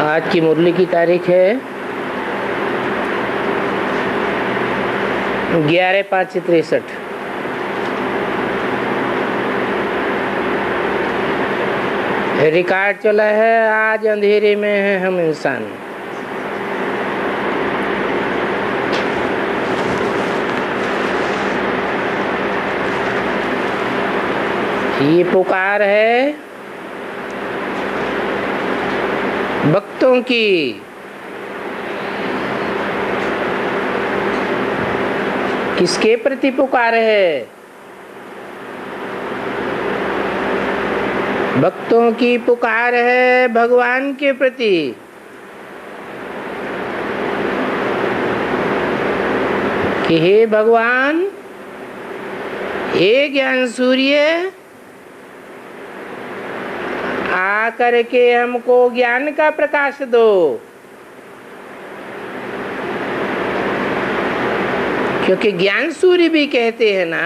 आज की मुरली की तारीख है 11/5/63। रिकॉर्ड चला है आज अंधेरे में है हम इंसान। ये पुकार है भक्तों की। किसके प्रति पुकार है? भक्तों की पुकार है भगवान के प्रति। कि हे भगवान, हे ज्ञान सूर्य, आकर के हमको ज्ञान का प्रकाश दो। क्योंकि ज्ञान सूर्य भी कहते हैं ना,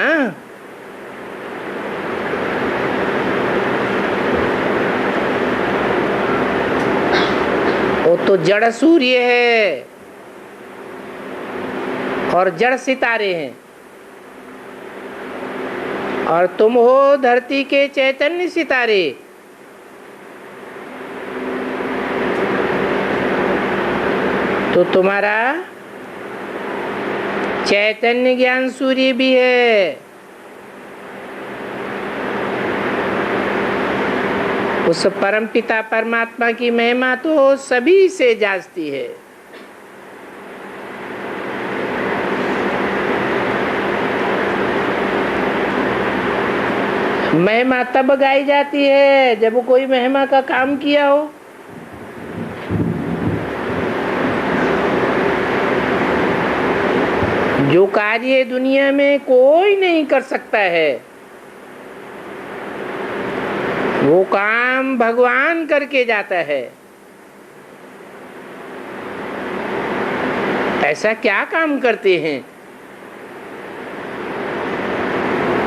वो तो जड़ सूर्य है और जड़ सितारे हैं, और तुम हो धरती के चैतन्य सितारे। तो तुम्हारा चैतन्य ज्ञान सूर्य भी है। उस परम पिता परमात्मा की महिमा तो सभी से जास्ती है। महिमा तब गाई जाती है जब कोई महिमा का काम किया हो। जो कार्य दुनिया में कोई नहीं कर सकता है, वो काम भगवान करके जाता है। ऐसा क्या काम करते हैं?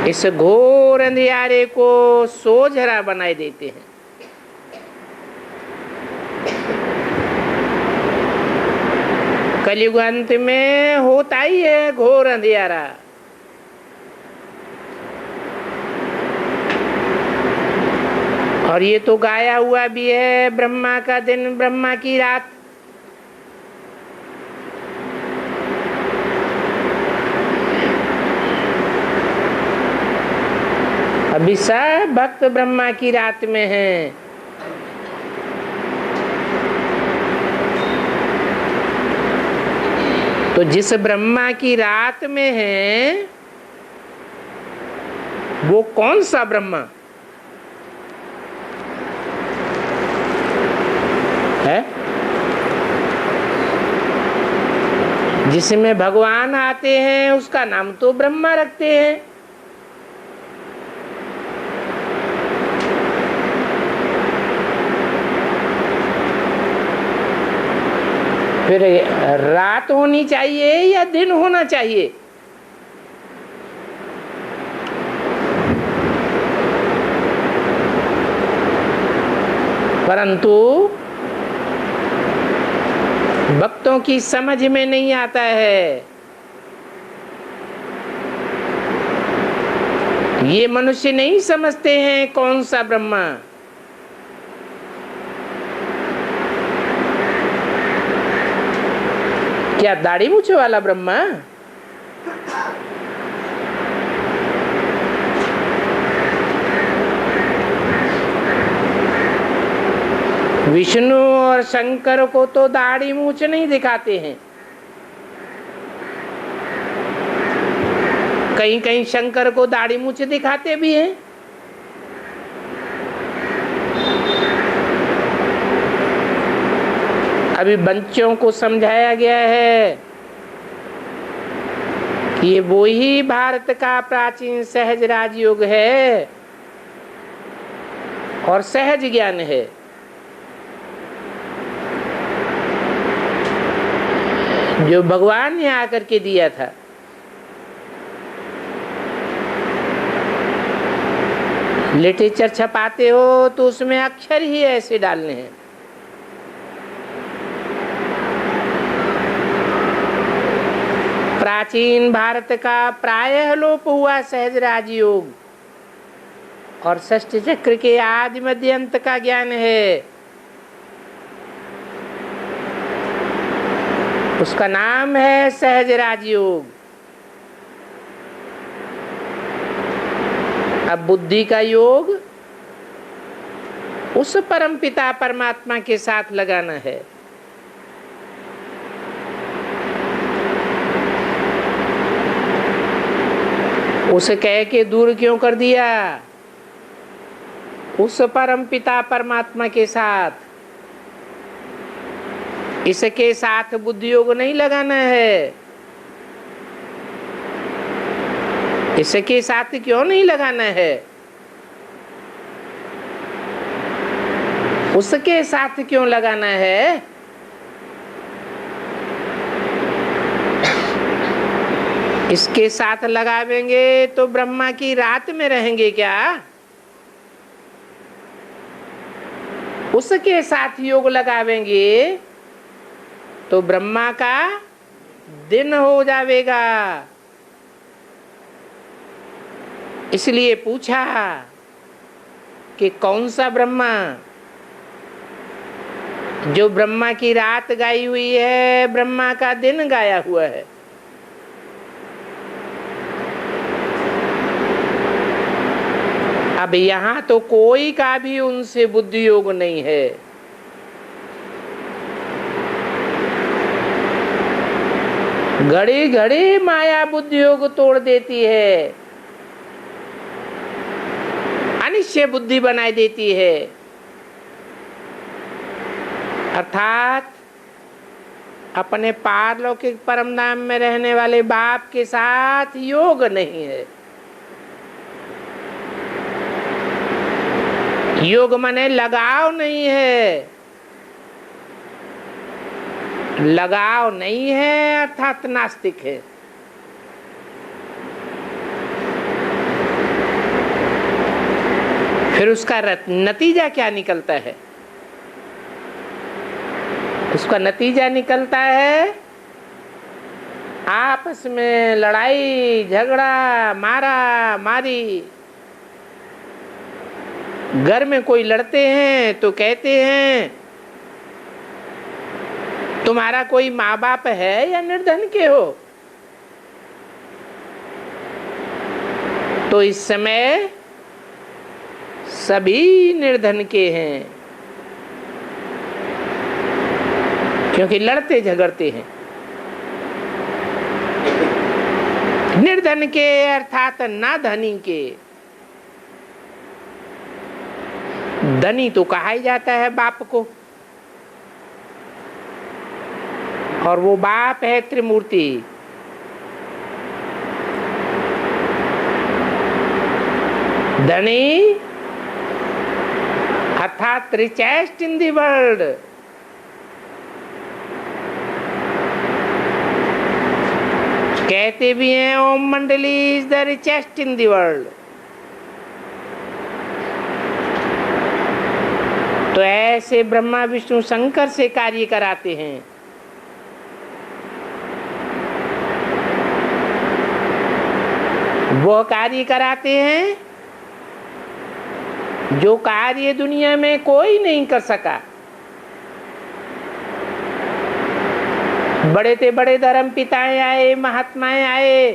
इस घोर अंधियारे को सोझरा बनाए देते हैं। कलयुग अंत में होता ही है घोर अंधियारा। और ये तो गाया हुआ भी है, ब्रह्मा का दिन ब्रह्मा की रात। अभी सब भक्त ब्रह्मा की रात में हैं। तो जिस ब्रह्मा की रात में है, वो कौन सा ब्रह्मा है? जिसमें भगवान आते हैं उसका नाम तो ब्रह्मा रखते हैं। फिर रात होनी चाहिए या दिन होना चाहिए? परंतु भक्तों की समझ में नहीं आता है। ये मनुष्य नहीं समझते हैं कौन सा ब्रह्मा। क्या दाढ़ी मूछे वाला ब्रह्मा? विष्णु और शंकर को तो दाढ़ी मूछ नहीं दिखाते हैं। कहीं कहीं शंकर को दाढ़ी मूछ दिखाते भी हैं। अभी बच्चों को समझाया गया है कि ये वो ही भारत का प्राचीन सहज राजयोग है और सहज ज्ञान है। जो भगवान ने आकर के दिया था। लिटरेचर छपाते हो तो उसमें अक्षर ही ऐसे डालने हैं। प्राचीन भारत का प्रायः लोप हुआ सहज राजयोग और षष्ठ चक्र के आदि मध्य अंत का ज्ञान है। उसका नाम है सहज राजयोग। अब बुद्धि का योग उस परमपिता परमात्मा के साथ लगाना है। उसे कह के दूर क्यों कर दिया? उस परमपिता परमात्मा के साथ, इसके साथ बुद्धि योग नहीं लगाना है। इसके साथ क्यों नहीं लगाना है? उसके साथ क्यों लगाना है? इसके साथ लगावेंगे तो ब्रह्मा की रात में रहेंगे क्या? उसके साथ योग लगावेंगे तो ब्रह्मा का दिन हो जाएगा। इसलिए पूछा कि कौन सा ब्रह्मा? जो ब्रह्मा की रात गाई हुई है, ब्रह्मा का दिन गाया हुआ है। अब यहां तो कोई का भी उनसे बुद्धि योग नहीं है। घड़ी घड़ी माया बुद्धि योग तोड़ देती है, अनिश्चय बुद्धि बनाई देती है। अर्थात अपने पारलौकिक परम धाम में रहने वाले बाप के साथ योग नहीं है। योग माने लगाव नहीं है। लगाव नहीं है अर्थात नास्तिक है। फिर उसका नतीजा क्या निकलता है? उसका नतीजा निकलता है आपस में लड़ाई झगड़ा, मारा मारी। घर में कोई लड़ते हैं तो कहते हैं तुम्हारा कोई माँ बाप है या निर्धन के हो? तो इस समय सभी निर्धन के हैं, क्योंकि लड़ते झगड़ते हैं। निर्धन के अर्थात ना धनी के। धनी तो कहा ही जाता है बाप को, और वो बाप है त्रिमूर्ति। धनी अर्थात richest in the world। कहते भी हैं ओम मंडली is the richest in the world। तो ऐसे ब्रह्मा विष्णु शंकर से कार्य कराते हैं। वो कार्य कराते हैं जो कार्य दुनिया में कोई नहीं कर सका। बड़े से बड़े धर्म पिताएं आए, महात्माएं आए,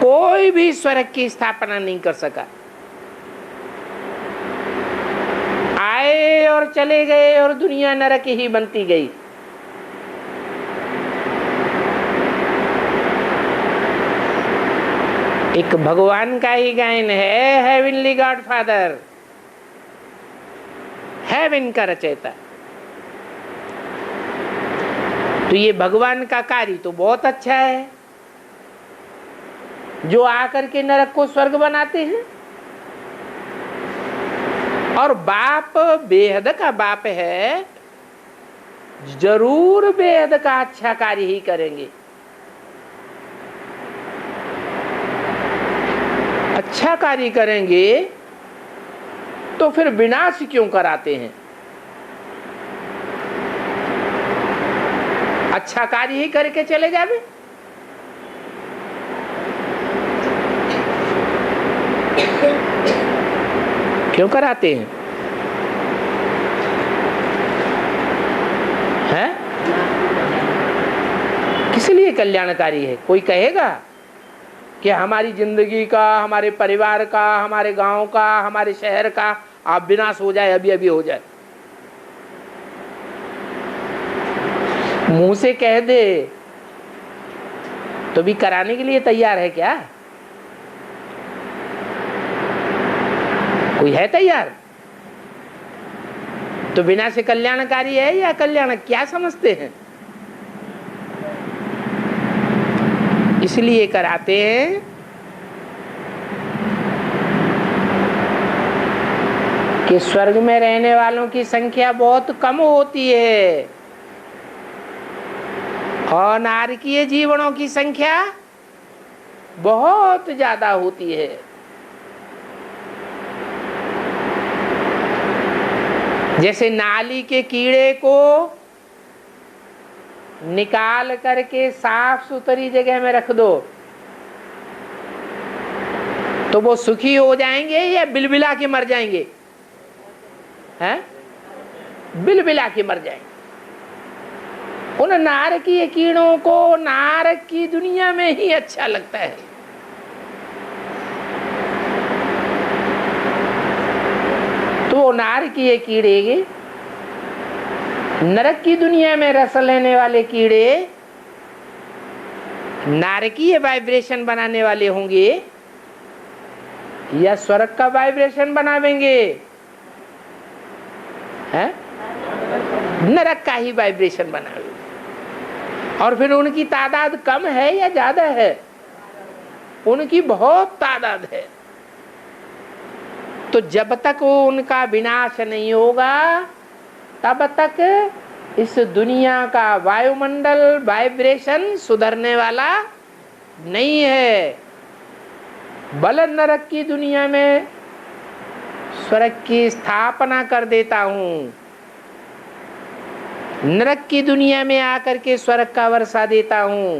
कोई भी स्वर्ग की स्थापना नहीं कर सका। आए और चले गए और दुनिया नरक ही बनती गई। एक भगवान का ही गायन है, हेवनली गॉड फादर, हेवन का रचयिता। तो ये भगवान का कार्य तो बहुत अच्छा है, जो आकर के नरक को स्वर्ग बनाते हैं। और बाप बेहद का बाप है, जरूर बेहद का अच्छा कार्य ही करेंगे। अच्छा कार्य करेंगे तो फिर विनाश क्यों कराते हैं? अच्छा कार्य ही करके चले जावे। क्यों कराते हैं? हैं? किस लिए कल्याणकारी है? कोई कहेगा कि हमारी जिंदगी का, हमारे परिवार का, हमारे गांव का, हमारे शहर का आप विनाश हो जाए, अभी अभी हो जाए। मुंह से कह दे तो भी कराने के लिए तैयार है क्या? कोई है तैयार? तो बिना से कल्याणकारी है या कल्याण, क्या समझते हैं? इसलिए कराते हैं कि स्वर्ग में रहने वालों की संख्या बहुत कम होती है और नारकीय जीवनों की संख्या बहुत ज्यादा होती है। जैसे नाली के कीड़े को निकाल करके साफ सुथरी जगह में रख दो तो वो सुखी हो जाएंगे या बिलबिला के मर जाएंगे? हैं? बिलबिला के मर जाएंगे। उन नारकीय कीड़ों को नारक की दुनिया में ही अच्छा लगता है। तो नारकीय कीड़े नरक की दुनिया में रस लेने वाले कीड़े नारकीय वाइब्रेशन बनाने वाले होंगे या स्वर्ग का वाइब्रेशन बनावेंगे? हैं? नरक का ही वाइब्रेशन बनावेंगे। और फिर उनकी तादाद कम है या ज्यादा है? उनकी बहुत तादाद है। तो जब तक उनका विनाश नहीं होगा तब तक इस दुनिया का वायुमंडल वाइब्रेशन सुधरने वाला नहीं है। बल नरक की दुनिया में स्वर्ग की स्थापना कर देता हूं, नरक की दुनिया में आकर के स्वर्ग का वर्षा देता हूं,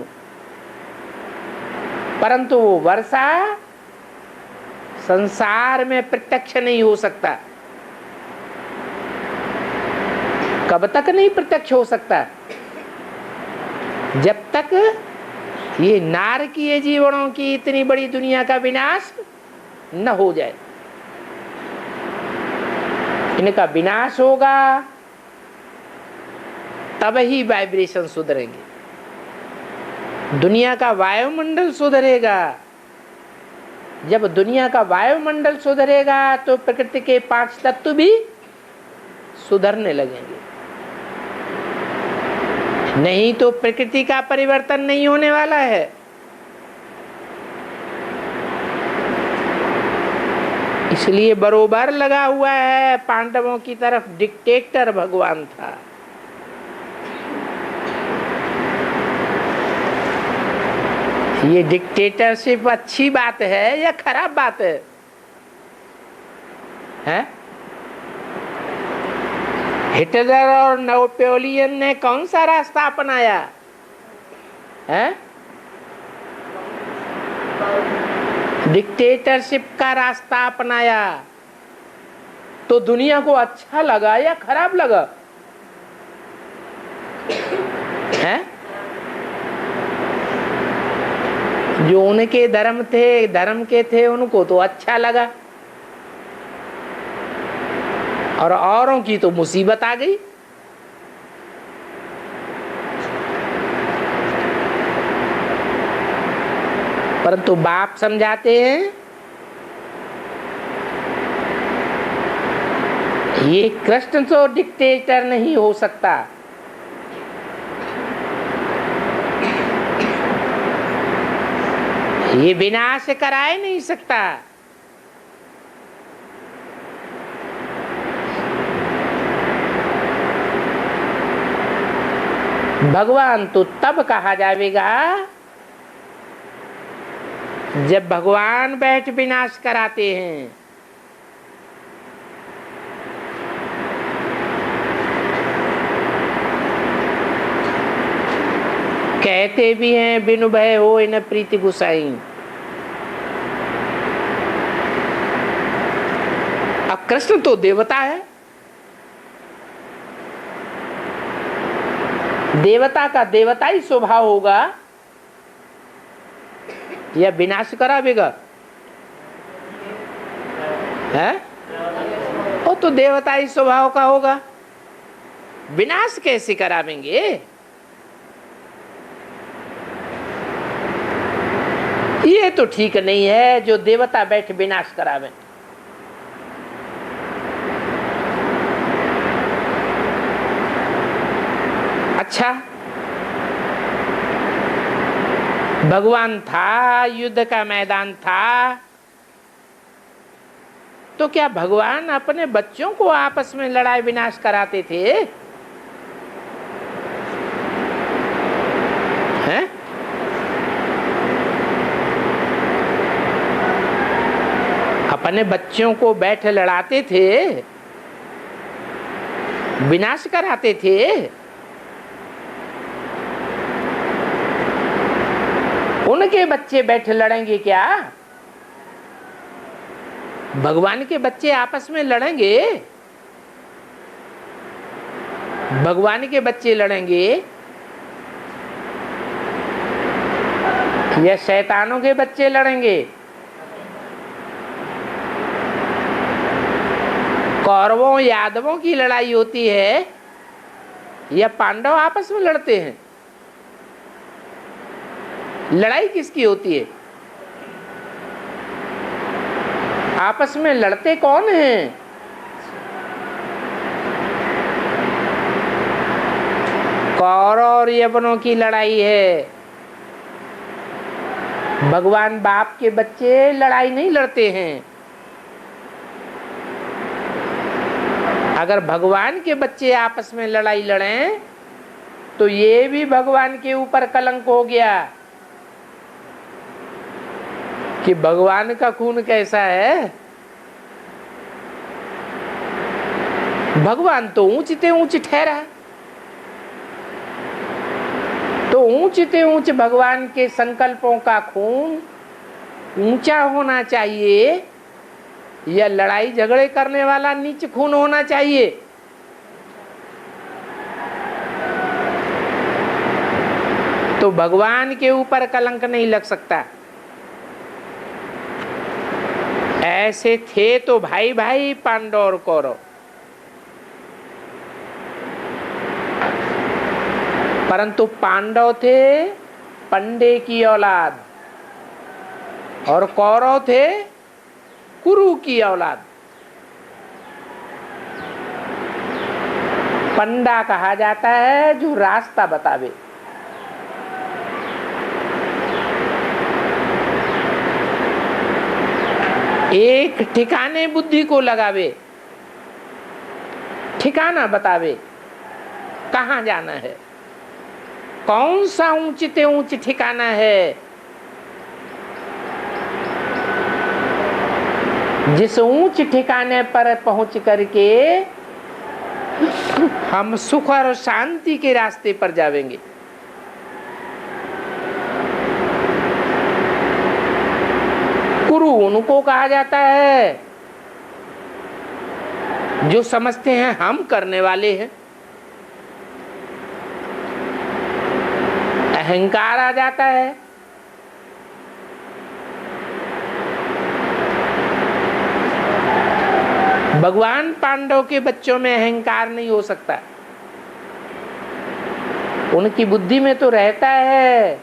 परंतु वो वर्षा संसार में प्रत्यक्ष नहीं हो सकता। कब तक नहीं प्रत्यक्ष हो सकता? जब तक ये नारकीय जीवनों की इतनी बड़ी दुनिया का विनाश न हो जाए। इनका विनाश होगा तब ही वाइब्रेशन सुधरेंगे, दुनिया का वायुमंडल सुधरेगा। जब दुनिया का वायुमंडल सुधरेगा तो प्रकृति के 5 तत्व भी सुधरने लगेंगे। नहीं तो प्रकृति का परिवर्तन नहीं होने वाला है। इसलिए बरोबर लगा हुआ है पांडवों की तरफ डिक्टेटर भगवान था। ये डिक्टेटरशिप अच्छी बात है या खराब बात है? हैं? हिटलर और नेपोलियन ने कौन सा रास्ता अपनाया है? डिक्टेटरशिप का रास्ता अपनाया। तो दुनिया को अच्छा लगा या खराब लगा? है? जो उनके धर्म के थे उनको तो अच्छा लगा और औरों की तो मुसीबत आ गई। परंतु बाप समझाते हैं ये कृष्ण तो डिक्टेटर नहीं हो सकता, ये विनाश कराए नहीं सकता। भगवान तो तब कहा जाएगा जब भगवान बैठ विनाश कराते हैं। कहते भी हैं बिनु भय हो न प्रीति गुसाई। अब कृष्ण तो देवता है, देवता का देवताई स्वभाव होगा या विनाश करावेगा है? वो तो देवताई स्वभाव का होगा, विनाश कैसे करावेंगे? ये तो ठीक नहीं है जो देवता बैठ विनाश करावे। अच्छा, भगवान था, युद्ध का मैदान था, तो क्या भगवान अपने बच्चों को आपस में लड़ाई विनाश कराते थे? हैं? अपने बच्चों को बैठ लड़ाते थे, विनाश कराते थे? उनके बच्चे बैठ लड़ेंगे क्या? भगवान के बच्चे आपस में लड़ेंगे? भगवान के बच्चे लड़ेंगे या शैतानों के बच्चे लड़ेंगे? कौरवों यादवों की लड़ाई होती है या पांडव आपस में लड़ते हैं? लड़ाई किसकी होती है? आपस में लड़ते कौन हैं? कौरव और यवनों की लड़ाई है। भगवान बाप के बच्चे लड़ाई नहीं लड़ते हैं। अगर भगवान के बच्चे आपस में लड़ाई लड़ें तो ये भी भगवान के ऊपर कलंक हो गया कि भगवान का खून कैसा है। भगवान तो ऊंचते ऊंच ठहरा, तो ऊंचते ऊंच भगवान के संकल्पों का खून ऊंचा होना चाहिए या लड़ाई झगड़े करने वाला नीच खून होना चाहिए? तो भगवान के ऊपर कलंक नहीं लग सकता। ऐसे थे तो भाई भाई पांडव और कौरव, परंतु पांडव थे पंडे की औलाद और कौरव थे कुरु की औलाद। पंडा कहा जाता है जो रास्ता बतावे, एक ठिकाने बुद्धि को लगावे, ठिकाना बतावे कहाँ जाना है, कौन सा ऊंचते ऊंच ठिकाना है जिस ऊंच ठिकाने पर पहुंच करके हम सुख और शांति के रास्ते पर जावेंगे। गुरु उनको कहा जाता है जो समझते हैं हम करने वाले हैं। अहंकार आ जाता है, भगवान पांडव के बच्चों में अहंकार नहीं हो सकता। उनकी बुद्धि में तो रहता है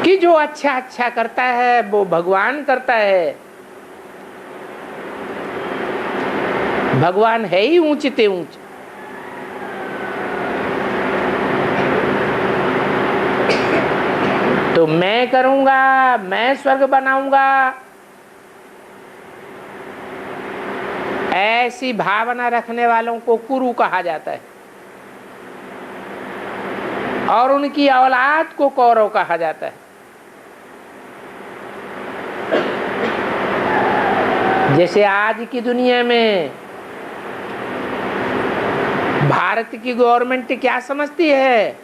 कि जो अच्छा अच्छा करता है वो भगवान करता है। भगवान है ही ऊंचते ऊंच। तो मैं करूंगा, मैं स्वर्ग बनाऊंगा, ऐसी भावना रखने वालों को कुरु कहा जाता है और उनकी औलाद को कौरव कहा जाता है। जैसे आज की दुनिया में भारत की गवर्नमेंट क्या समझती है?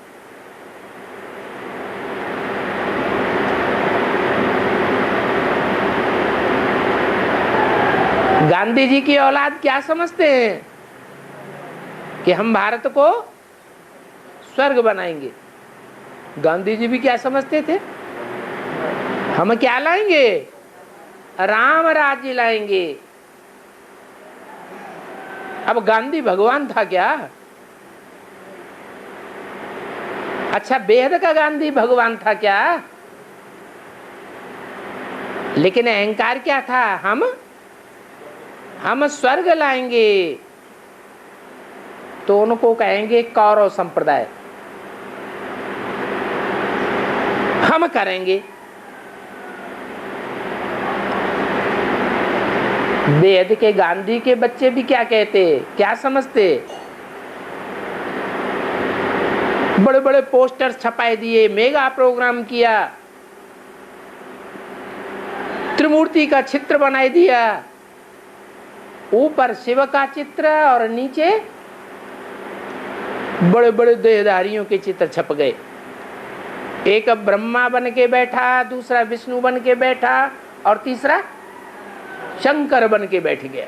गांधी जी की औलाद क्या समझते हैं कि हम भारत को स्वर्ग बनाएंगे? गांधी जी भी क्या समझते थे? हम क्या लाएंगे? राम राज्य लाएंगे। अब गांधी भगवान था क्या? अच्छा, वेद का गांधी भगवान था क्या? लेकिन अहंकार क्या था? हम स्वर्ग लाएंगे। तो उनको कहेंगे कौरव संप्रदाय, हम करेंगे। वेद के गांधी के बच्चे भी क्या कहते, क्या समझते? बड़े बड़े पोस्टर्स छपाए दिए, मेगा प्रोग्राम किया, त्रिमूर्ति का चित्र बनाई दिया, ऊपर शिव का चित्र और नीचे बड़े बड़े देहधारियों के चित्र छप गए। एक ब्रह्मा बन के बैठा, दूसरा विष्णु बन के बैठा और तीसरा शंकर बन के बैठ गया।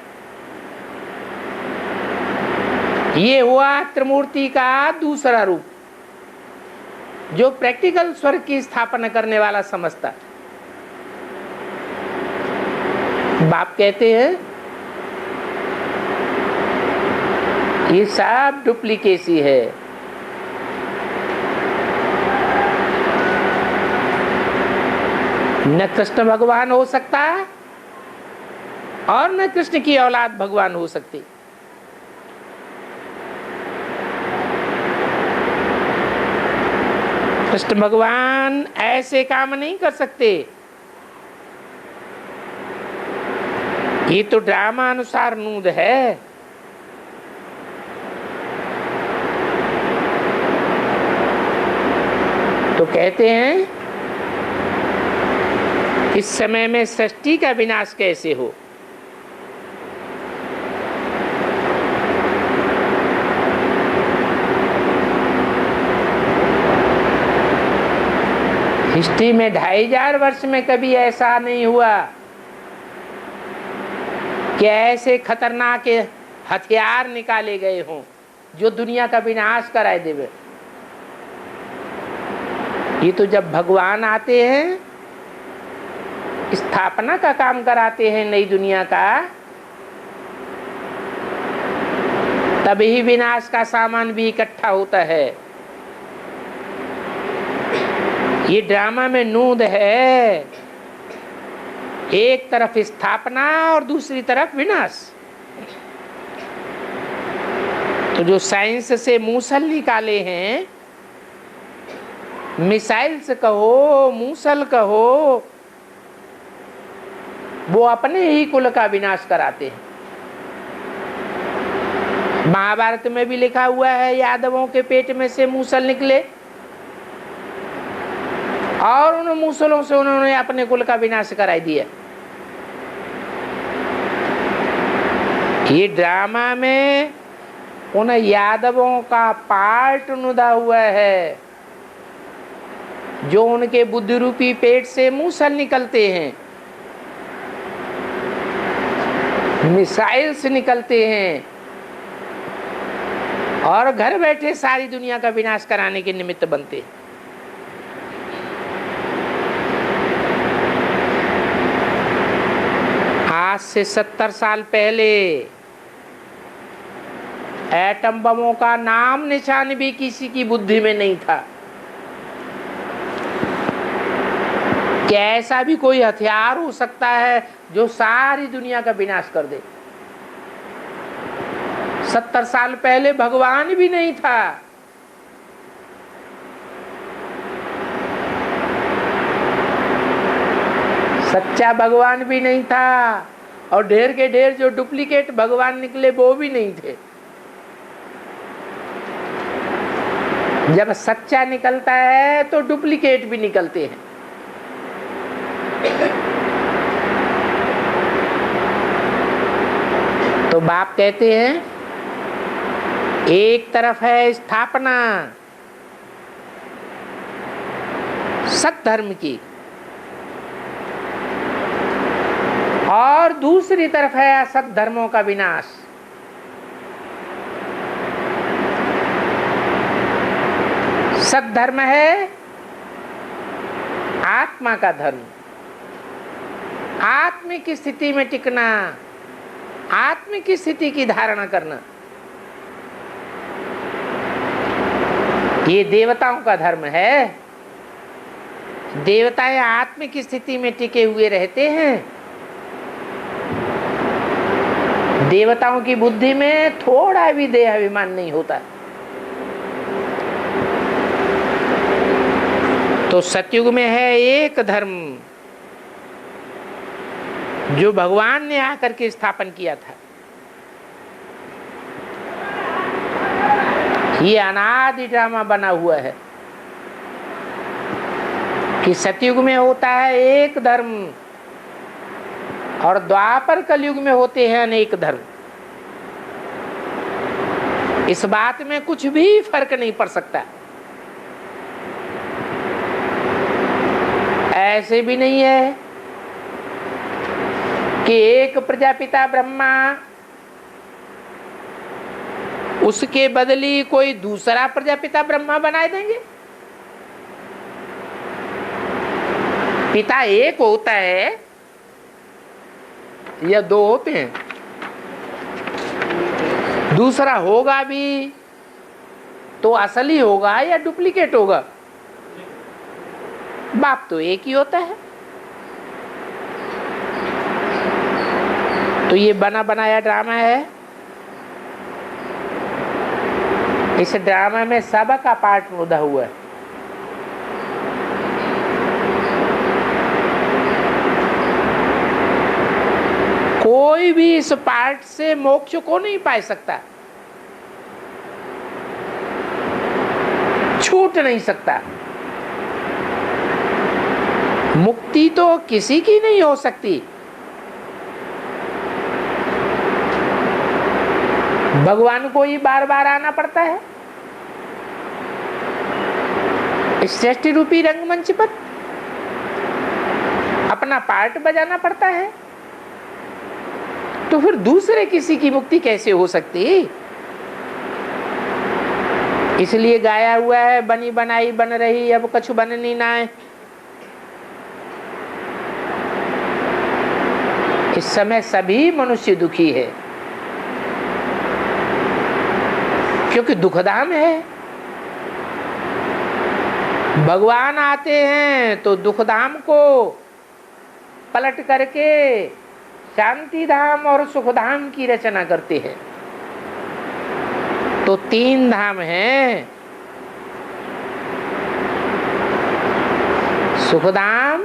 ये हुआ त्रिमूर्ति का दूसरा रूप, जो प्रैक्टिकल स्वर्ग की स्थापना करने वाला समझता। बाप कहते हैं ये सब डुप्लीकेसी है। न कृष्ण भगवान हो सकता और न कृष्ण की औलाद भगवान हो सकती। कृष्ण भगवान ऐसे काम नहीं कर सकते। ये तो ड्रामा अनुसार नूद है। तो कहते हैं इस समय में सृष्टि का विनाश कैसे हो? हिस्ट्री में 2500 वर्ष में कभी ऐसा नहीं हुआ कि ऐसे खतरनाक हथियार निकाले गए हों जो दुनिया का विनाश कराए देवे। ये तो जब भगवान आते हैं, स्थापना का काम कराते हैं नई दुनिया का, तभी विनाश का सामान भी इकट्ठा होता है। ये ड्रामा में नूद है, एक तरफ स्थापना और दूसरी तरफ विनाश। तो जो साइंस से मूसल निकाले हैं, मिसाइल्स कहो, मूसल कहो, वो अपने ही कुल का विनाश कराते हैं। महाभारत में भी लिखा हुआ है यादवों के पेट में से मूसल निकले और उन मूसलों से उन्होंने अपने कुल का विनाश कराई दिया। ये ड्रामा में उन यादवों का पार्ट नुदा हुआ है जो उनके बुद्धि रूपी पेट से मूसल निकलते हैं, मिसाइल्स निकलते हैं और घर बैठे सारी दुनिया का विनाश कराने के निमित्त बनते हैं। आज से 70 साल पहले एटम बमों का नाम निशान भी किसी की बुद्धि में नहीं था कि ऐसा भी कोई हथियार हो सकता है जो सारी दुनिया का विनाश कर दे। 70 साल पहले भगवान भी नहीं था। सच्चा भगवान भी नहीं था और ढेर के ढेर जो डुप्लीकेट भगवान निकले वो भी नहीं थे। जब सच्चा निकलता है तो डुप्लीकेट भी निकलते हैं। तो बाप कहते हैं एक तरफ है स्थापना सत्धर्म की, और दूसरी तरफ है असत धर्मों का विनाश। सत्धर्म है आत्मा का धर्म, आत्मिक स्थिति में टिकना, आत्मिक स्थिति की धारणा करना। ये देवताओं का धर्म है। देवताएं आत्मिक स्थिति में टिके हुए रहते हैं। देवताओं की बुद्धि में थोड़ा भी देह अभिमान नहीं होता। तो सतयुग में है एक धर्म जो भगवान ने आकर के स्थापन किया था। ये अनादि ड्रामा बना हुआ है कि सतयुग में होता है एक धर्म और द्वापर कलयुग में होते हैं अनेक धर्म। इस बात में कुछ भी फर्क नहीं पड़ सकता। ऐसे भी नहीं है कि एक प्रजापिता ब्रह्मा, उसके बदली कोई दूसरा प्रजापिता ब्रह्मा बनाए देंगे। पिता एक होता है या दो होते हैं? दूसरा होगा भी तो असली होगा या डुप्लीकेट होगा? बाप तो एक ही होता है। तो ये बना बनाया ड्रामा है। इस ड्रामा में सबका पार्ट मुद्दा हुआ है। कोई भी इस पार्ट से मोक्ष को नहीं पा सकता, छूट नहीं सकता। मुक्ति तो किसी की नहीं हो सकती। भगवान को ही बार बार आना पड़ता है सृष्टि रूपी रंगमंच पर, अपना पार्ट बजाना पड़ता है। तो फिर दूसरे किसी की मुक्ति कैसे हो सकती? इसलिए गाया हुआ है, बनी बनाई बन रही अब कछु बननी ना है। इस समय सभी मनुष्य दुखी है क्योंकि दुखधाम है। भगवान आते हैं तो दुखधाम को पलट करके शांति धाम और सुखधाम की रचना करते हैं। तो तीन धाम हैं, सुखधाम,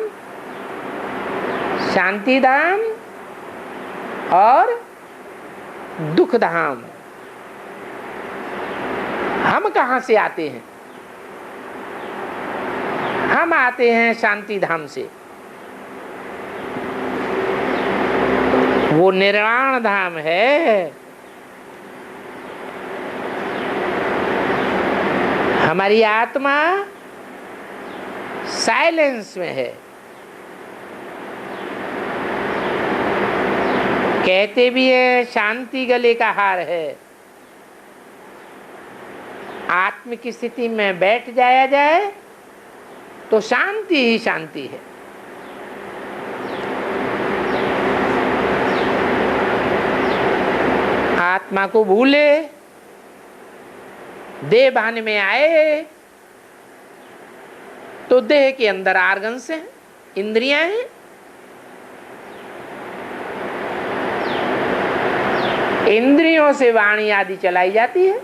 शांति धाम और दुख धाम। हम कहां से आते हैं? हम आते हैं शांति धाम से। वो निर्वाण धाम है। हमारी आत्मा साइलेंस में है। कहते भी है शांति गले का हार है। आत्मिक स्थिति में बैठ जाया जाए तो शांति ही शांति है। आत्मा को भूले, देह भान में आए तो देह के अंदर आर्गन्स हैं, इंद्रियां हैं। इंद्रियों से वाणी आदि चलाई जाती है।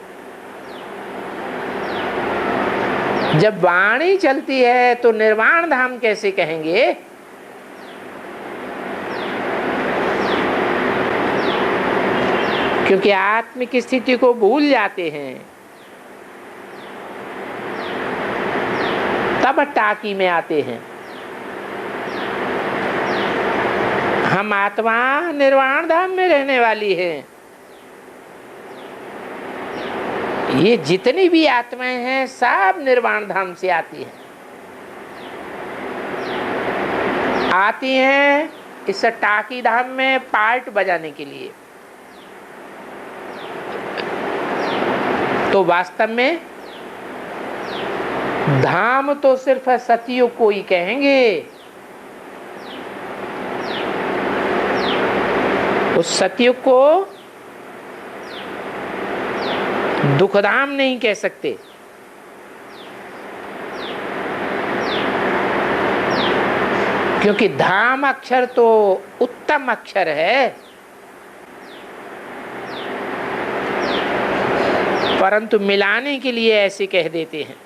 जब वाणी चलती है तो निर्वाण धाम कैसे कहेंगे? क्योंकि आत्मिक स्थिति को भूल जाते हैं। तब टाकी में आते हैं। हम आत्मा निर्वाण धाम में रहने वाली है। ये जितनी भी आत्माएं हैं सब निर्वाण धाम से आती हैं। आती हैं इस टाकी धाम में पार्ट बजाने के लिए। तो वास्तव में धाम तो सिर्फ सतयुग को ही कहेंगे। उस सतयुग को दुखधाम नहीं कह सकते। क्योंकि धाम अक्षर तो उत्तम अक्षर है, परंतु मिलाने के लिए ऐसे कह देते हैं।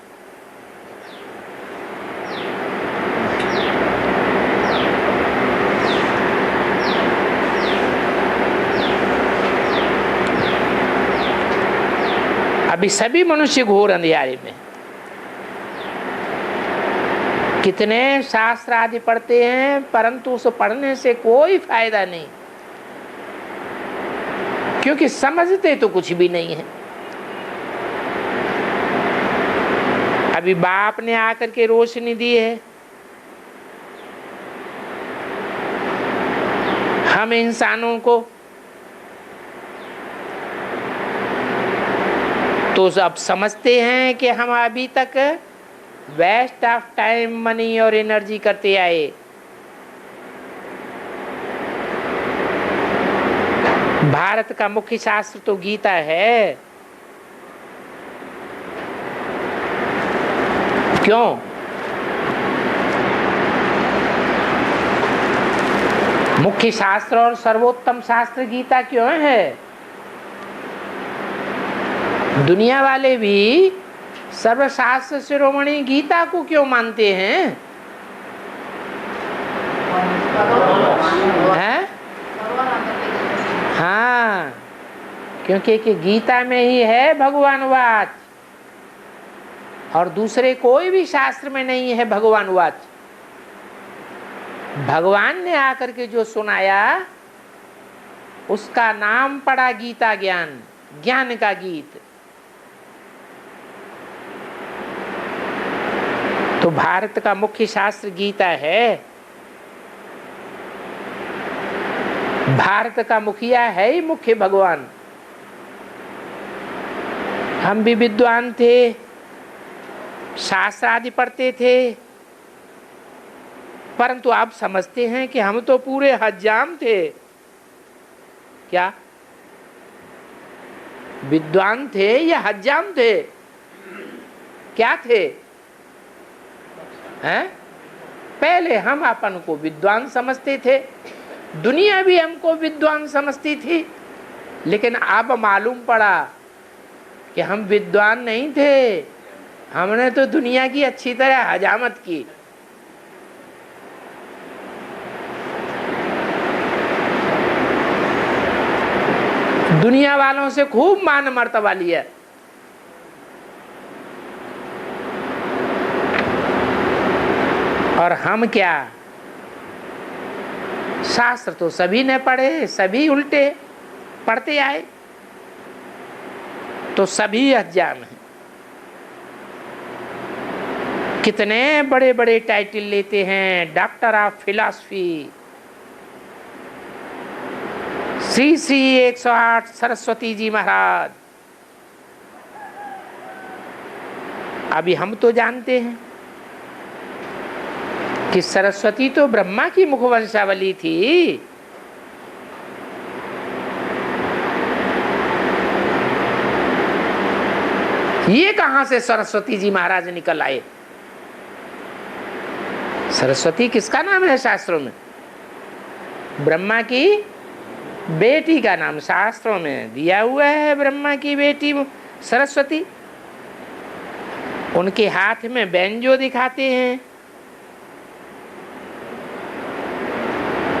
अभी सभी मनुष्य घोर अंधियारे में, कितने शास्त्र आदि पढ़ते हैं, परंतु उस पढ़ने से कोई फायदा नहीं, क्योंकि समझते तो कुछ भी नहीं है। अभी बाप ने आकर के रोशनी दी है, हम इंसानों को, तो अब समझते हैं कि हम अभी तक वेस्ट ऑफ टाइम, मनी और एनर्जी करते आए। भारत का मुख्य शास्त्र तो गीता है। क्यों? मुख्य शास्त्र और सर्वोत्तम शास्त्र गीता क्यों है? दुनिया वाले भी सर्वशास्त्र शिरोमणि गीता को क्यों मानते हैं? हैं? हाँ, क्योंकि कि गीता में ही है भगवान वाच, और दूसरे कोई भी शास्त्र में नहीं है भगवान वाच। भगवान ने आकर के जो सुनाया उसका नाम पड़ा गीता ज्ञान, ज्ञान का गीत। तो भारत का मुख्य शास्त्र गीता है। भारत का मुखिया है ही मुख्य भगवान। हम भी विद्वान थे, शास्त्र आदि पढ़ते थे, परंतु आप समझते हैं कि हम तो पूरे हज्जाम थे। क्या विद्वान थे या हज्जाम थे? क्या थे? हैं? पहले हम अपन को विद्वान समझते थे, दुनिया भी हमको विद्वान समझती थी, लेकिन अब मालूम पड़ा कि हम विद्वान नहीं थे, हमने तो दुनिया की अच्छी तरह हजामत की। दुनिया वालों से खूब मान मर्तबा लिया। और हम क्या, शास्त्र तो सभी ने पढ़े, सभी उल्टे पढ़ते आए, तो सभी अज्ञान हैं। कितने बड़े बड़े टाइटल लेते हैं, doctor of philosophy, Shri Shri 108 Saraswati ji Maharaj. अभी हम तो जानते हैं कि सरस्वती तो ब्रह्मा की मुखवंशावली थी। ये कहां से सरस्वती जी महाराज निकल आए? सरस्वती किसका नाम है शास्त्रों में? ब्रह्मा की बेटी का नाम शास्त्रों में दिया हुआ है। ब्रह्मा की बेटी सरस्वती। उनके हाथ में बैंजो दिखाते हैं,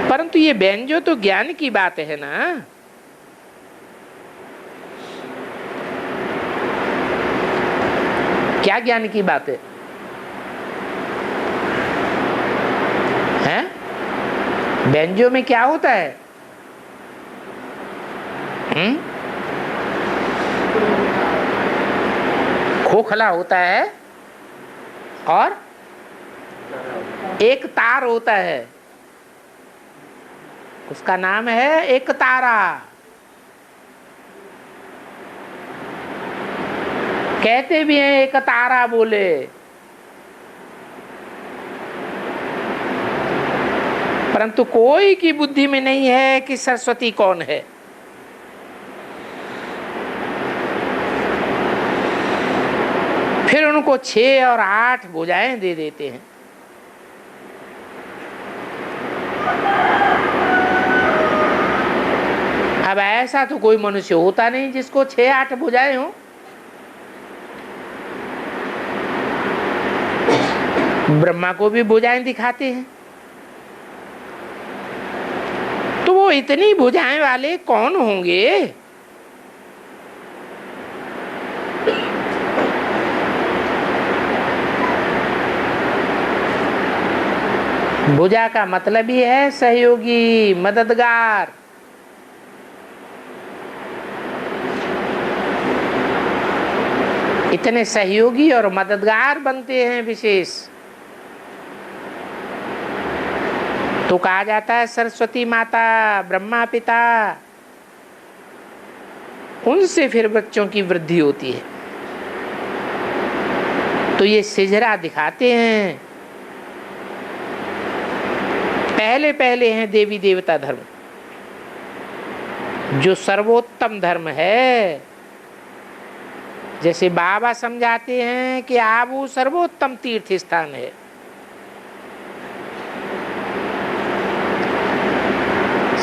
परंतु ये बैंजो तो ज्ञान की बात है ना। क्या ज्ञान की बात है? हैं? बैंजो में क्या होता है? खोखला होता है और एक तार होता है, उसका नाम है एक तारा। कहते भी हैं एक तारा बोले, परंतु कोई की बुद्धि में नहीं है कि सरस्वती कौन है। फिर उनको 6 और 8 भुजाएं दे देते हैं। अब ऐसा तो कोई मनुष्य होता नहीं जिसको 6-8 भुजाएं हो। ब्रह्मा को भी भुजाएं दिखाते हैं, तो वो इतनी भुजाएं वाले कौन होंगे? भुजा का मतलब ही है सहयोगी, मददगार। इतने सहयोगी और मददगार बनते हैं विशेष, तो कहा जाता है सरस्वती माता, ब्रह्मा पिता, उनसे फिर बच्चों की वृद्धि होती है। तो ये सिजरा दिखाते हैं। पहले पहले हैं देवी देवता धर्म, जो सर्वोत्तम धर्म है। जैसे बाबा समझाते हैं कि आबू सर्वोत्तम तीर्थ स्थान है।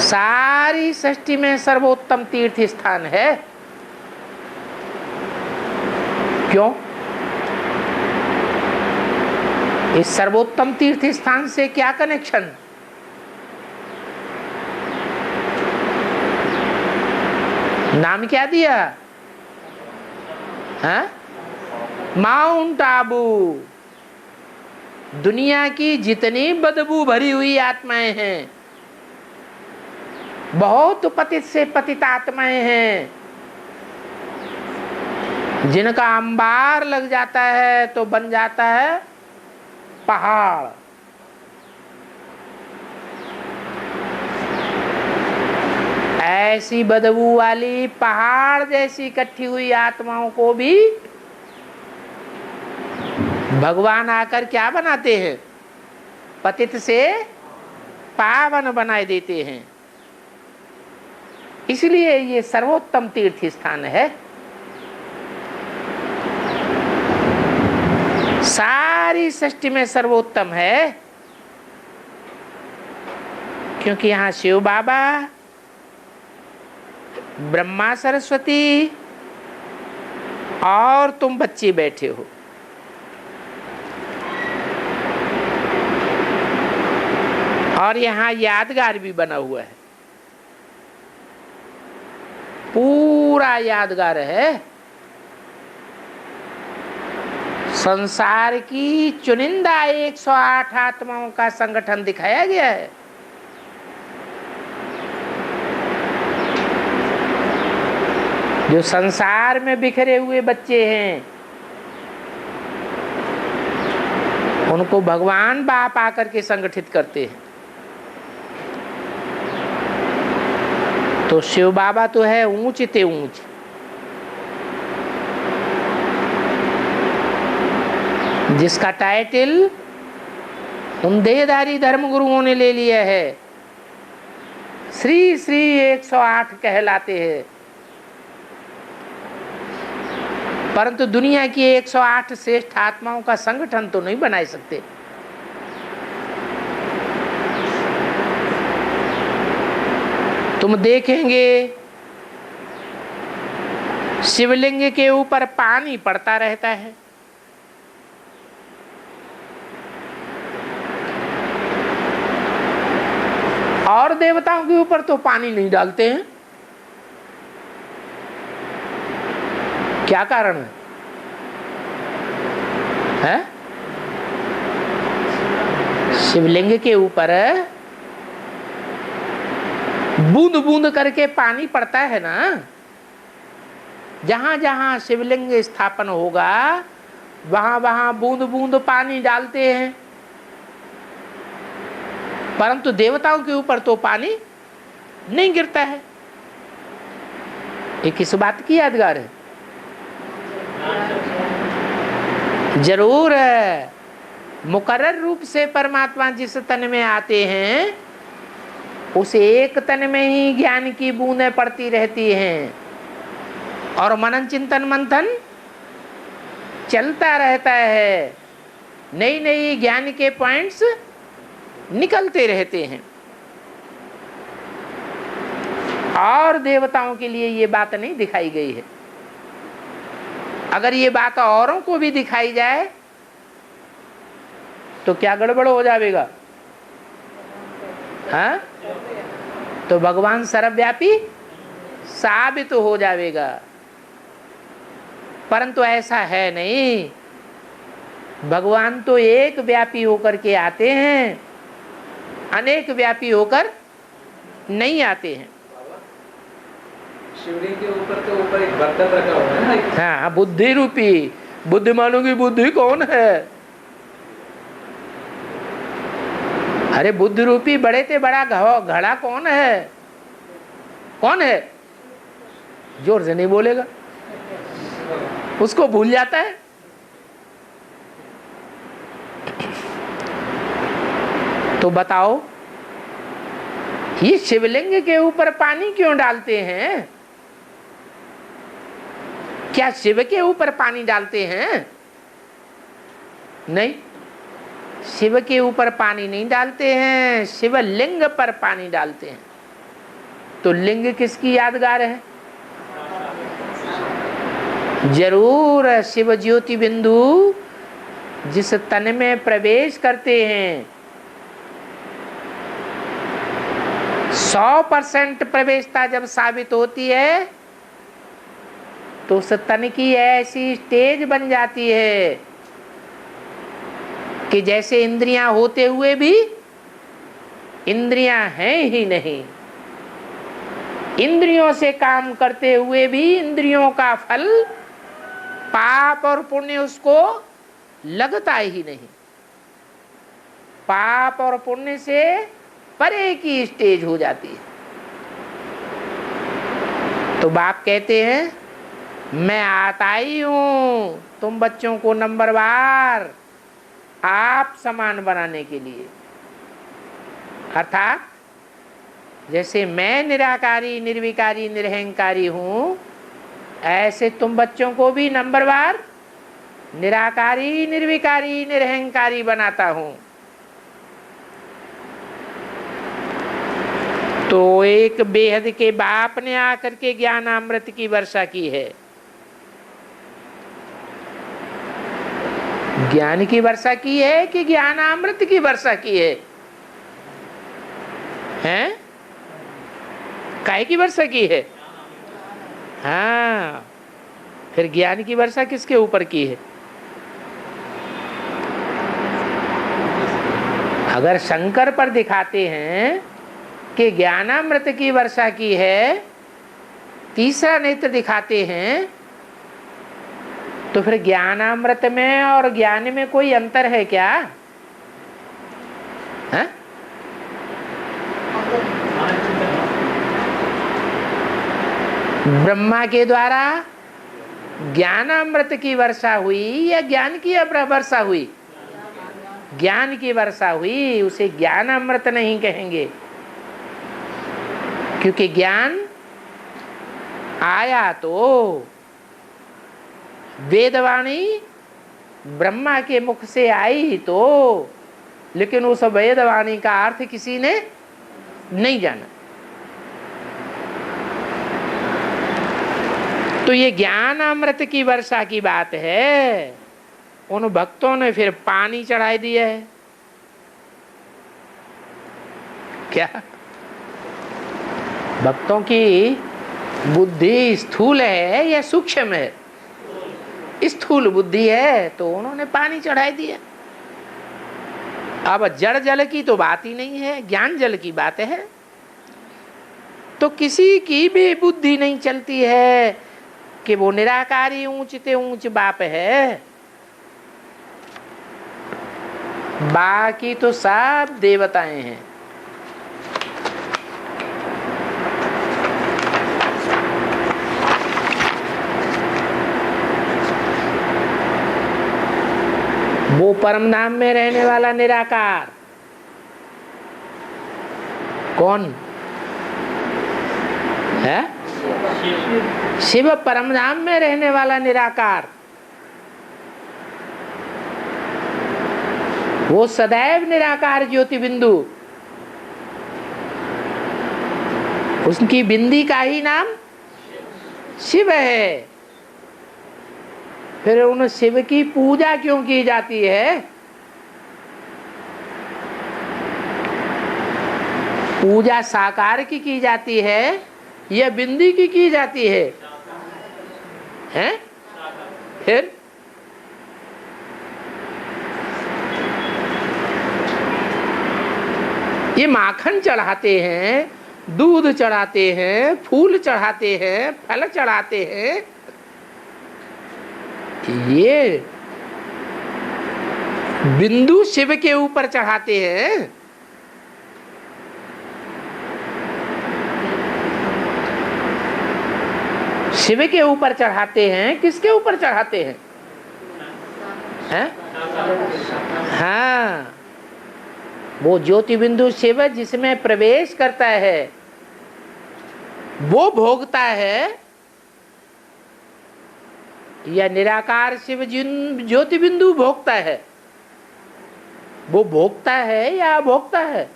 सारी सृष्टि में सर्वोत्तम तीर्थ स्थान है। क्यों? इस सर्वोत्तम तीर्थ स्थान से क्या कनेक्शन? नाम क्या दिया? हाँ? माउंट आबू। दुनिया की जितनी बदबू भरी हुई आत्माएं हैं, बहुत पतित से पतित आत्माएं हैं, जिनका अंबार लग जाता है तो बन जाता है पहाड़। ऐसी बदबू वाली पहाड़ जैसी इकट्ठी हुई आत्माओं को भी भगवान आकर क्या बनाते हैं? पतित से पावन बनाए देते हैं। इसलिए ये सर्वोत्तम तीर्थ स्थान है। सारी सृष्टि में सर्वोत्तम है, क्योंकि यहाँ शिव बाबा, ब्रह्मा सरस्वती और तुम बच्चे बैठे हो। और यहाँ यादगार भी बना हुआ है, पूरा यादगार है। संसार की चुनिंदा 108 आत्माओं का संगठन दिखाया गया है। जो संसार में बिखरे हुए बच्चे हैं, उनको भगवान बाप आकर के संगठित करते हैं। तो शिव बाबा तो है ऊंच ते ऊंच, जिसका टाइटल उन देहधारी धर्मगुरुओं ने ले लिया है। श्री श्री 108 कहलाते हैं, परंतु दुनिया की 108 श्रेष्ठ आत्माओं का संगठन तो नहीं बना सकते। तुम देखेंगे शिवलिंग के ऊपर पानी पड़ता रहता है, और देवताओं के ऊपर तो पानी नहीं डालते हैं। क्या कारण है? शिवलिंग के ऊपर बूंद बूंद करके पानी पड़ता है ना, जहां जहां शिवलिंग स्थापन होगा वहां वहां बूंद बूंद पानी डालते हैं, परंतु देवताओं के ऊपर तो पानी नहीं गिरता है। ये किस बात की यादगार है? जरूर है, मुकर्रर रूप से परमात्मा जिस तन में आते हैं उस एक तन में ही ज्ञान की बूंदें पड़ती रहती हैं और मनन चिंतन मंथन चलता रहता है, नई नई ज्ञान के पॉइंट्स निकलते रहते हैं। और देवताओं के लिए ये बात नहीं दिखाई गई है। अगर ये बात औरों को भी दिखाई जाए तो क्या गड़बड़ हो जाएगा? हाँ, तो भगवान सर्वव्यापी साबित हो जाएगा, परंतु ऐसा है नहीं। भगवान तो एक व्यापी होकर के आते हैं, अनेक व्यापी होकर नहीं आते हैं। शिवलिंग के ऊपर एक बर्तन रखा हुआ है ना। हाँ, बुद्धि रूपी। बुद्धिमानों की बुद्धि कौन है? अरे बुद्धि रूपी बड़े से बड़ा घड़ा कौन है? कौन है? जोर से नहीं बोलेगा, उसको भूल जाता है। तो बताओ, ये शिवलिंग के ऊपर पानी क्यों डालते हैं? क्या शिव के ऊपर पानी डालते हैं? नहीं, शिव के ऊपर पानी नहीं डालते हैं, शिवलिंग पर पानी डालते हैं। तो लिंग किसकी यादगार है? जरूर शिव ज्योति बिंदु जिस तन में प्रवेश करते हैं 100% प्रवेशता जब साबित होती है तो उस तन की ऐसी स्टेज बन जाती है कि जैसे इंद्रियां होते हुए भी इंद्रियां हैं ही नहीं, इंद्रियों से काम करते हुए भी इंद्रियों का फल पाप और पुण्य उसको लगता ही नहीं। पाप और पुण्य से परे की स्टेज हो जाती है। तो बाप कहते हैं मैं आता ही हूं तुम बच्चों को नंबरवार आप समान बनाने के लिए। अर्थात जैसे मैं निराकारी निर्विकारी निरहंकारी हूं, ऐसे तुम बच्चों को भी नंबरवार निराकारी निर्विकारी निरहंकारी बनाता हूं। तो एक बेहद के बाप ने आकर के ज्ञानामृत की वर्षा की है। ज्ञान की वर्षा की है कि ज्ञानामृत की वर्षा की है? हैं? काय की वर्षा की है? हाँ, फिर ज्ञान की वर्षा किसके ऊपर की है? अगर शंकर पर दिखाते हैं कि ज्ञानामृत की वर्षा की है, तीसरा नेत्र दिखाते हैं, तो फिर ज्ञानामृत में और ज्ञान में कोई अंतर है क्या? है? ब्रह्मा के द्वारा ज्ञानामृत की वर्षा हुई या ज्ञान की वर्षा हुई? ज्ञान की वर्षा हुई, उसे ज्ञानामृत नहीं कहेंगे, क्योंकि ज्ञान आया तो वेदवाणी ब्रह्मा के मुख से आई तो, लेकिन उस वेदवाणी का अर्थ किसी ने नहीं जाना। तो ये ज्ञानामृत की वर्षा की बात है। उन भक्तों ने फिर पानी चढ़ाई दिया है। क्या भक्तों की बुद्धि स्थूल है या सूक्ष्म है? स्थूल बुद्धि है, तो उन्होंने पानी चढ़ाई दिया। अब जड़ जल की तो बात ही नहीं है, ज्ञान जल की बात है। तो किसी की भी बुद्धि नहीं चलती है कि वो निराकारी ऊंच ते ऊंच बाप है, बाकी तो सब देवताएं हैं। वो परम धाम में रहने वाला निराकार कौन है? शिव परम धाम में रहने वाला निराकार, वो सदैव निराकार ज्योति बिंदु, उसकी बिंदी का ही नाम शिव है। फिर उन शिव की पूजा क्यों की जाती है? पूजा साकार की जाती है या बिंदी की जाती है? हैं? फिर ये माखन चढ़ाते हैं, दूध चढ़ाते हैं, फूल चढ़ाते हैं, फल चढ़ाते हैं, ये बिंदु शिव के ऊपर चढ़ाते हैं। शिव के ऊपर चढ़ाते हैं, किसके ऊपर चढ़ाते हैं? हैं? हाँ, वो ज्योति बिंदु शिव जिसमें प्रवेश करता है वो भोगता है, या निराकार शिव जिन ज्योति बिंदु भोगता है? वो भोगता है या अभोक्ता है?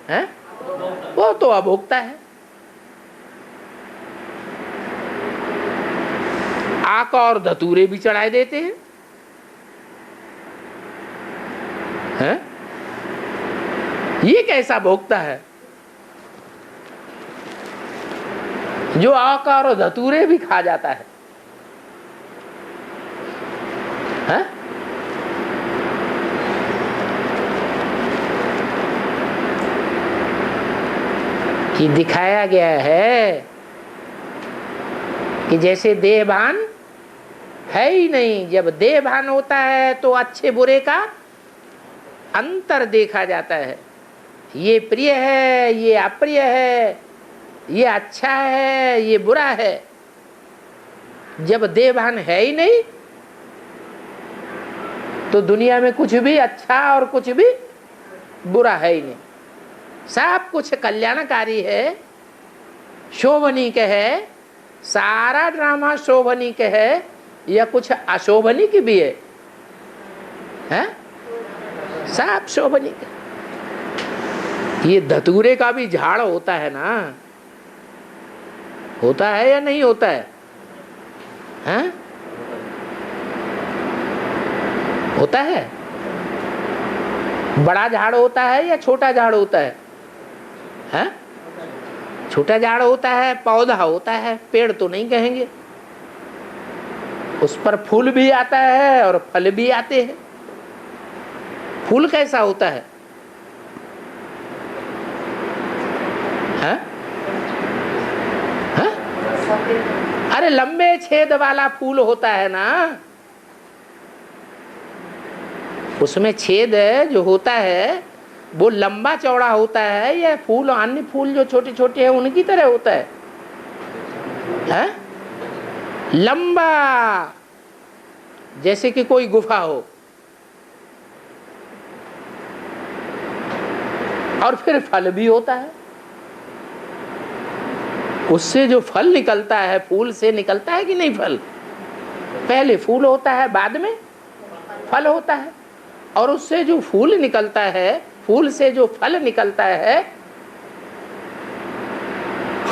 हैं? वो तो अभोक्ता है। आक और धतूरे भी चढ़ाए देते हैं, हैं? ये कैसा भोगता है जो आक और धतूरे भी खा जाता है? हैं? कि दिखाया गया है कि जैसे देहभान है ही नहीं, जब देहभान होता है तो अच्छे बुरे का अंतर देखा जाता है। ये प्रिय है, ये अप्रिय है, ये अच्छा है, ये बुरा है। जब देहभान है ही नहीं तो दुनिया में कुछ भी अच्छा और कुछ भी बुरा है ही नहीं। सब कुछ कल्याणकारी है, शोभनीक है, सारा ड्रामा शोभनीक है, या कुछ अशोभनीक भी है, हैं? सब शोभनीक है। ये धतूरे का भी झाड़ होता है ना, होता है या नहीं होता है? हैं? होता है। बड़ा झाड़ होता है या छोटा झाड़ होता है? हैं? छोटा झाड़ होता है, पौधा होता है, पेड़ तो नहीं कहेंगे। उस पर फूल भी आता है और फल भी आते हैं। फूल कैसा होता है? हैं? हैं? अरे लंबे छेद वाला फूल होता है ना, उसमें छेद जो होता है वो लंबा चौड़ा होता है, या फूल अन्य फूल जो छोटे छोटे हैं उनकी तरह होता है? हैं? लंबा, जैसे कि कोई गुफा हो। और फिर फल भी होता है, उससे जो फल निकलता है, फूल से निकलता है कि नहीं फल? पहले फूल होता है, बाद में फल होता है। और उससे जो फूल निकलता है, फूल से जो फल निकलता है,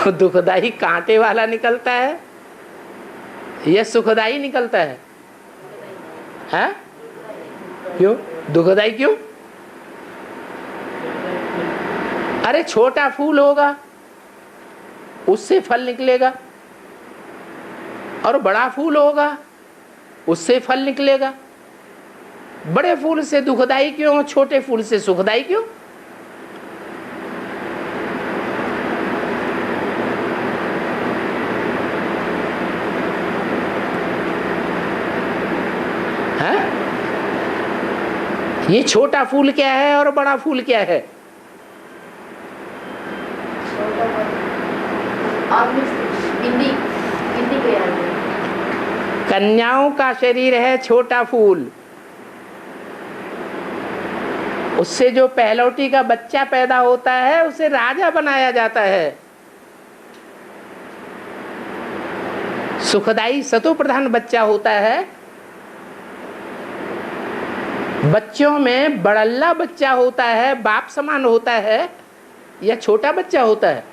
दुखदाई कांटे वाला निकलता है या सुखदाई निकलता है? हैं? क्यों दुखदाई क्यों? अरे छोटा फूल होगा उससे फल निकलेगा, और बड़ा फूल होगा उससे फल निकलेगा। बड़े फूल से दुखदाई क्यों, छोटे फूल से सुखदाई क्यों? ये छोटा फूल क्या है और बड़ा फूल क्या है? कन्याओं का शरीर है छोटा फूल, उससे जो पहलौटी का बच्चा पैदा होता है उसे राजा बनाया जाता है। सुखदाई सतो प्रधान बच्चा होता है। बच्चों में बड़ल्ला बच्चा होता है, बाप समान होता है, या छोटा बच्चा होता है?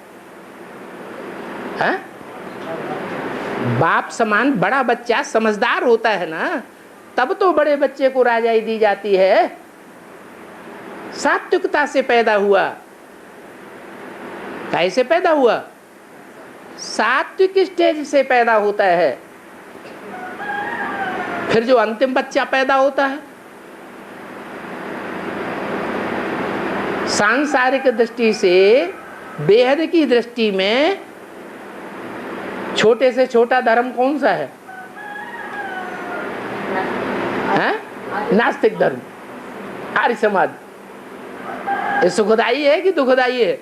बाप समान बड़ा बच्चा समझदार होता है ना, तब तो बड़े बच्चे को राजाई दी जाती है। सात्विकता से पैदा हुआ। कैसे पैदा हुआ? सात्विक स्टेज से पैदा होता है। फिर जो अंतिम बच्चा पैदा होता है, सांसारिक दृष्टि से, बेहद की दृष्टि में छोटे से छोटा धर्म कौन सा है? नास्तिक धर्म, आर्य समाज। ये सुखदाई है कि दुखदाई है?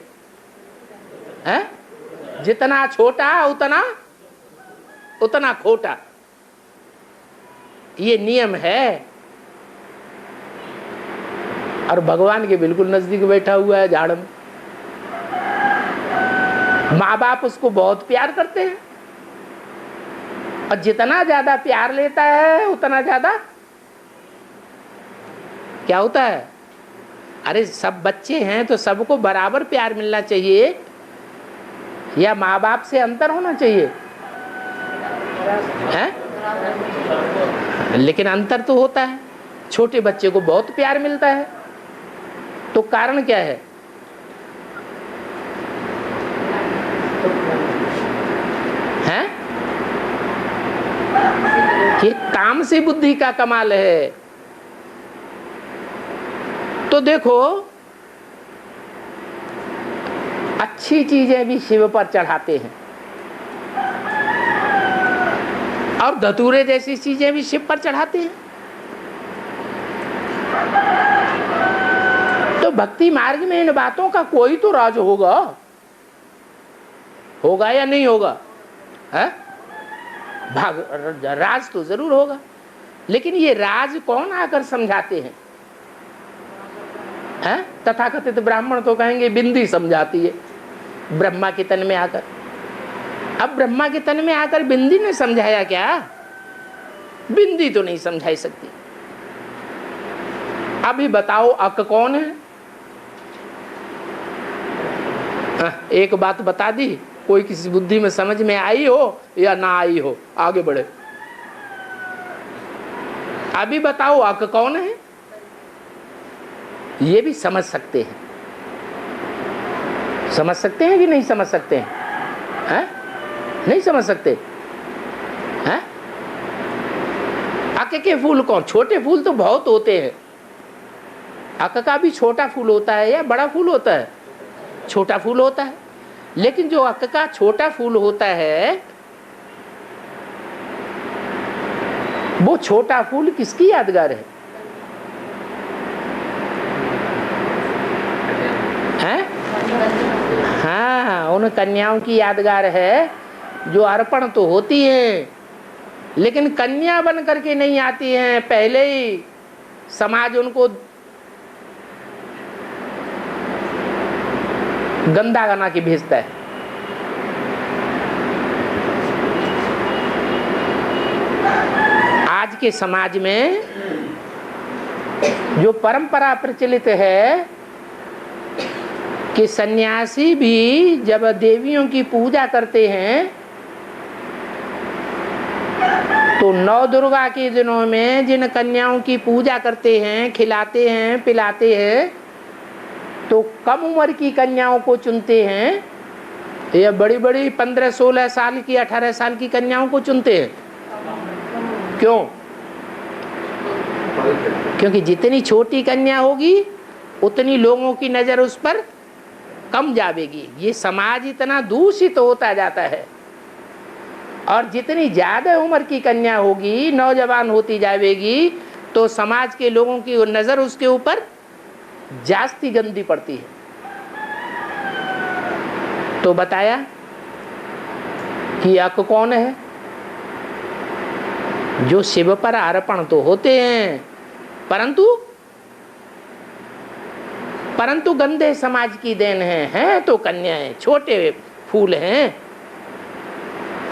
जितना छोटा उतना खोटा, ये नियम है। और भगवान के बिल्कुल नजदीक बैठा हुआ है झाड़ में। माँ बाप उसको बहुत प्यार करते हैं, और जितना ज्यादा प्यार लेता है उतना ज्यादा क्या होता है? अरे सब बच्चे हैं तो सबको बराबर प्यार मिलना चाहिए, या माँ बाप से अंतर होना चाहिए? हैं? लेकिन अंतर तो होता है। छोटे बच्चे को बहुत प्यार मिलता है, तो कारण क्या है? हैं? ये तामसी बुद्धि का कमाल है। तो देखो, अच्छी चीजें भी शिव पर चढ़ाते हैं, और धतूरे जैसी चीजें भी शिव पर चढ़ाते हैं। तो भक्ति मार्ग में इन बातों का कोई तो राज होगा या नहीं होगा? है? राज तो जरूर होगा, लेकिन ये राज कौन आकर समझाते हैं? तथाकथित ब्राह्मण तो कहेंगे बिंदी समझाती है ब्रह्मा के तन में आकर। अब ब्रह्मा के तन में आकर बिंदी ने समझाया क्या? बिंदी तो नहीं समझाई सकती। अभी बताओ अक कौन है? एक बात बता दी, कोई किसी बुद्धि में समझ में आई हो या ना आई हो, आगे बढ़े। अभी बताओ अक कौन है? ये भी समझ सकते हैं। समझ सकते हैं कि नहीं समझ सकते हैं? नहीं समझ सकते हैं? अक के फूल कौन? छोटे फूल तो बहुत होते हैं। अक का भी छोटा फूल होता है या बड़ा फूल होता है? छोटा फूल होता है। लेकिन जो अक का छोटा फूल होता है, वो छोटा फूल किसकी यादगार है? हाँ, उन कन्याओं की यादगार है जो अर्पण तो होती है, लेकिन कन्या बन करके नहीं आती हैं। पहले ही समाज उनको गंदा बना के भेजता है। आज के समाज में जो परंपरा प्रचलित है कि सन्यासी भी जब देवियों की पूजा करते हैं तो नौ दुर्गा के दिनों में जिन कन्याओं की पूजा करते हैं, खिलाते हैं, पिलाते हैं, तो कम उम्र की कन्याओं को चुनते हैं या बड़ी बड़ी 15-16 साल की, 18 साल की कन्याओं को चुनते हैं? क्यों? क्योंकि जितनी छोटी कन्या होगी उतनी लोगों की नजर उस पर कम जाएगी। ये समाज इतना दूषित होता जाता है, और जितनी ज्यादा उम्र की कन्या होगी, नौजवान होती जाएगी, तो समाज के लोगों की नजर उसके ऊपर जास्ती गंदी पड़ती है। तो बताया कि अक कौन है? जो शिव पर अर्पण तो होते हैं, परंतु गंदे समाज की देन हैं तो कन्याएं, छोटे फूल हैं।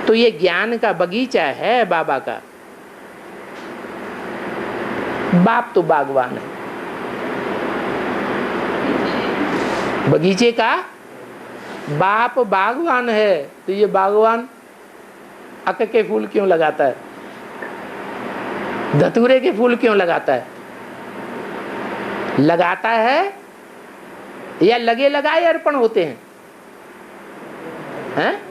तो ये ज्ञान का बगीचा है बाबा का। बाप तो बागवान है, बगीचे का बाप बागवान है। तो ये बागवान अक के फूल क्यों लगाता है? धतूरे के फूल क्यों लगाता है? लगाता है या लगे लगाए अर्पण होते हैं? हैं?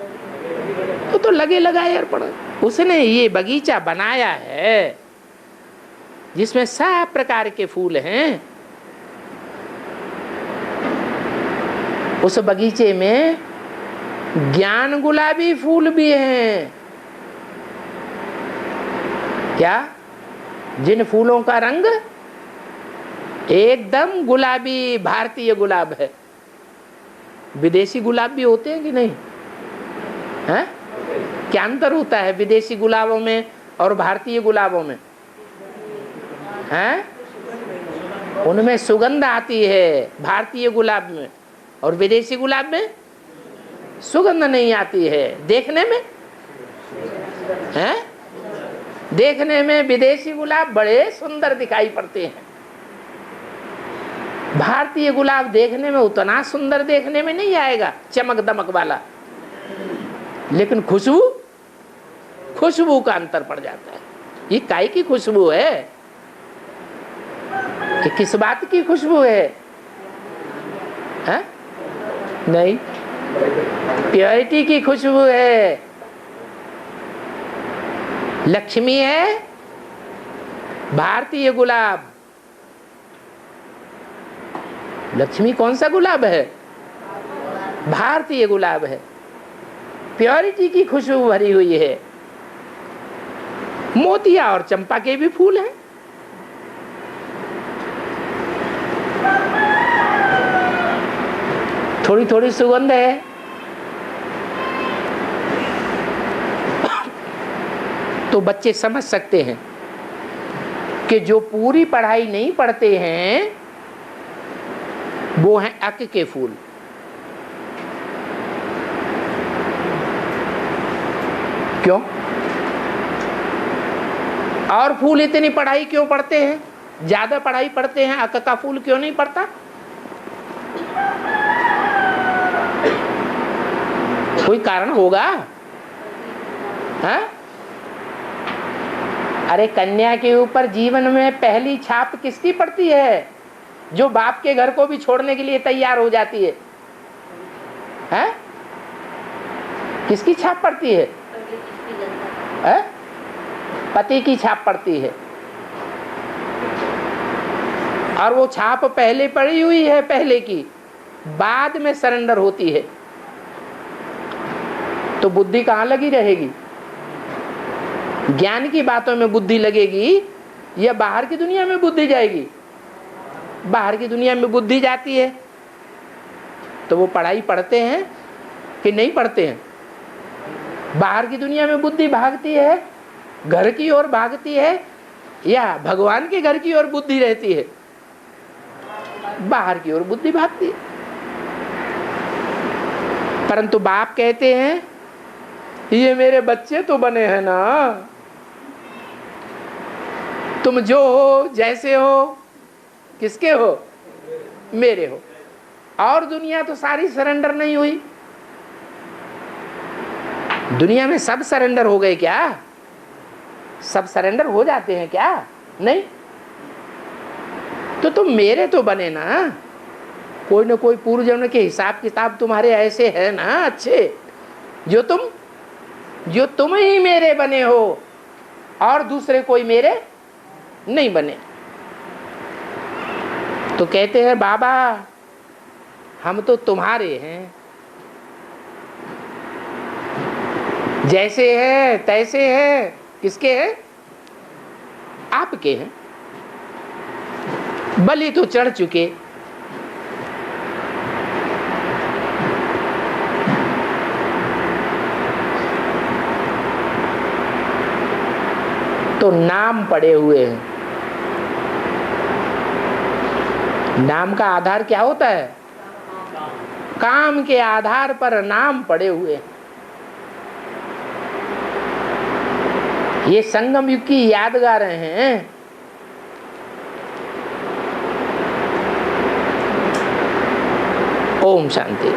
तो लगे लगाए अर्पण। उसने ये बगीचा बनाया है जिसमें सब प्रकार के फूल हैं। उस बगीचे में ज्ञान गुलाबी फूल भी हैं। क्या? जिन फूलों का रंग एकदम गुलाबी, भारतीय गुलाब है। विदेशी गुलाब भी होते हैं कि नहीं? हैं? क्या अंतर होता है विदेशी गुलाबों में और भारतीय गुलाबों में? हैं? उनमें सुगंध आती है भारतीय गुलाब में, और विदेशी गुलाब में सुगंध नहीं आती है। देखने में हैं? देखने में विदेशी गुलाब बड़े सुंदर दिखाई पड़ते हैं। भारतीय गुलाब देखने में उतना सुंदर देखने में नहीं आएगा, चमक दमक वाला, लेकिन खुशबू का अंतर पड़ जाता है। ये काई की खुशबू है? कि किस बात की खुशबू है? नहीं, प्योरिटी की खुशबू है। लक्ष्मी है भारतीय गुलाब। लक्ष्मी कौन सा गुलाब है? भारतीय गुलाब है। प्योरिटी की खुशबू भरी हुई है। मोतिया और चंपा के भी फूल हैं। थोड़ी थोड़ी सुगंध है। तो बच्चे समझ सकते हैं कि जो पूरी पढ़ाई नहीं पढ़ते हैं वो हैं अक के फूल। क्यों? और फूल इतनी पढ़ाई क्यों पढ़ते हैं? ज्यादा पढ़ाई पढ़ते हैं, अक का फूल क्यों नहीं पढ़ता? कोई कारण होगा? हाँ? अरे कन्या के ऊपर जीवन में पहली छाप किसकी पड़ती है? जो बाप के घर को भी छोड़ने के लिए तैयार हो जाती है। हैं? किसकी छाप पड़ती है? पति की छाप पड़ती है। और वो छाप पहले पड़ी हुई है, पहले की, बाद में सरेंडर होती है। तो बुद्धि कहाँ लगी रहेगी? ज्ञान की बातों में बुद्धि लगेगी या बाहर की दुनिया में बुद्धि जाएगी? बाहर की दुनिया में बुद्धि जाती है। तो वो पढ़ाई पढ़ते हैं कि नहीं पढ़ते हैं? बाहर की दुनिया में बुद्धि भागती है, घर की ओर भागती है, या भगवान के घर की ओर बुद्धि रहती है? बाहर की ओर बुद्धि भागती है। परंतु बाप कहते हैं ये मेरे बच्चे तो बने हैं ना, तुम जो हो, जैसे हो, किसके हो? मेरे हो। और दुनिया तो सारी सरेंडर नहीं हुई। दुनिया में सब सरेंडर हो गए क्या? सब सरेंडर हो जाते हैं क्या? नहीं। तो तुम मेरे तो बने ना। कोई ना कोई पूर्व जन्म के हिसाब किताब तुम्हारे ऐसे है ना अच्छे, जो तुम ही मेरे बने हो और दूसरे कोई मेरे नहीं बने। तो कहते हैं बाबा हम तो तुम्हारे हैं, जैसे है तैसे है। किसके हैं? आपके हैं। बलि तो चढ़ चुके, तो नाम पड़े हुए हैं। नाम का आधार क्या होता है? काम के आधार पर नाम पड़े हुए हैं। ये संगम युग की यादगारें हैं। ओम शांति।